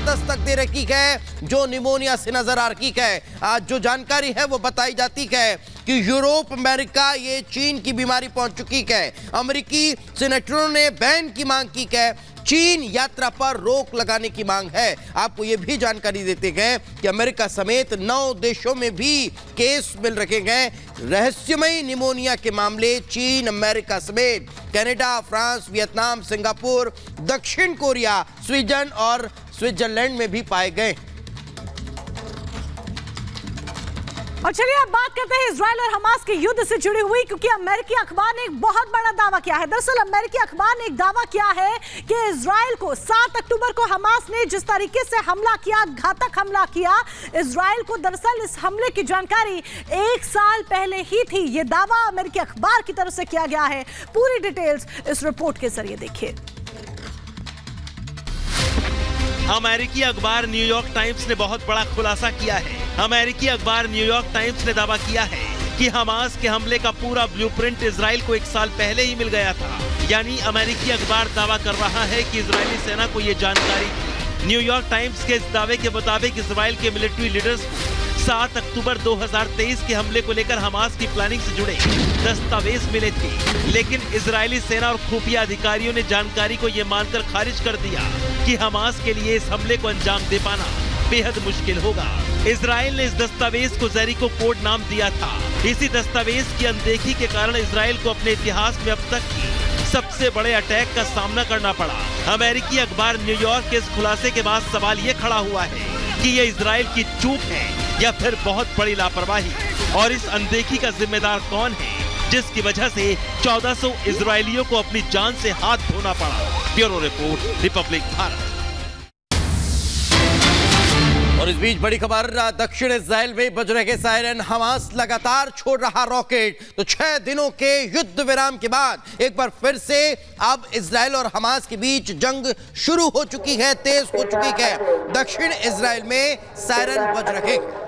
दस्तक दे रखी है जो निमोनिया से नजर आ रही है। आज जो जानकारी है वो बताई जाती है कि यूरोप, अमेरिका, ये चीन की बीमारी पहुंच चुकी है। अमेरिकी सेनेटरों ने बैन की मांग की है, चीन यात्रा पर रोक लगाने की मांग है। आपको यह भी जानकारी देते गए कि अमेरिका समेत 9 देशों में भी केस मिल रखे गए रहस्यमयी निमोनिया के मामले। चीन, अमेरिका समेत कनाडा, फ्रांस, वियतनाम, सिंगापुर, दक्षिण कोरिया, स्वीडन और स्विट्जरलैंड में भी पाए गए। और चलिए अब बात करते हैं इजराइल और हमास के युद्ध से जुड़ी हुई, क्योंकि अमेरिकी अखबार ने एक बहुत बड़ा दावा किया है। दरअसल अमेरिकी अखबार ने एक दावा किया है कि इजराइल को 7 अक्टूबर को हमास ने जिस तरीके से हमला किया, घातक हमला किया, इजराइल को दरअसल इस हमले की जानकारी 1 साल पहले ही थी। यह दावा अमेरिकी अखबार की तरफ से किया गया है। पूरी डिटेल्स इस रिपोर्ट के जरिए देखिए। अमेरिकी अखबार न्यूयॉर्क टाइम्स ने बहुत बड़ा खुलासा किया है। अमेरिकी अखबार न्यूयॉर्क टाइम्स ने दावा किया है कि हमास के हमले का पूरा ब्लूप्रिंट इजराइल को 1 साल पहले ही मिल गया था। यानी अमेरिकी अखबार दावा कर रहा है कि इजरायली सेना को यह जानकारी थी। न्यूयॉर्क टाइम्स के इस दावे के मुताबिक इजराइल के मिलिट्री लीडर्स 7 अक्टूबर 2023 के हमले को लेकर हमास की प्लानिंग से जुड़े दस्तावेज मिले थे, लेकिन इजरायली सेना और खुफिया अधिकारियों ने जानकारी को यह मानकर खारिज कर दिया कि हमास के लिए इस हमले को अंजाम दे पाना बेहद मुश्किल होगा। इजराइल ने इस दस्तावेज को जेरिको कोड नाम दिया था। इसी दस्तावेज की अनदेखी के कारण इजराइल को अपने इतिहास में अब तक की सबसे बड़े अटैक का सामना करना पड़ा। अमेरिकी अखबार न्यूयॉर्क के इस खुलासे के बाद सवाल ये खड़ा हुआ है कि ये इजराइल की चूक है या फिर बहुत बड़ी लापरवाही, और इस अनदेखी का जिम्मेदार कौन है जिसकी वजह से 1400 इजरायलियों को अपनी जान से हाथ धोना पड़ा। Bureau report, Republic Bharat. और इस बीच बड़ी खबर, दक्षिण इजराइल में बज रहे सायरन, हमास लगातार छोड़ रहा रॉकेट। तो 6 दिनों के युद्ध विराम के बाद एक बार फिर से अब इजराइल और हमास के बीच जंग शुरू हो चुकी है, तेज हो चुकी है। दक्षिण इजराइल में सायरन बज रहे हैं।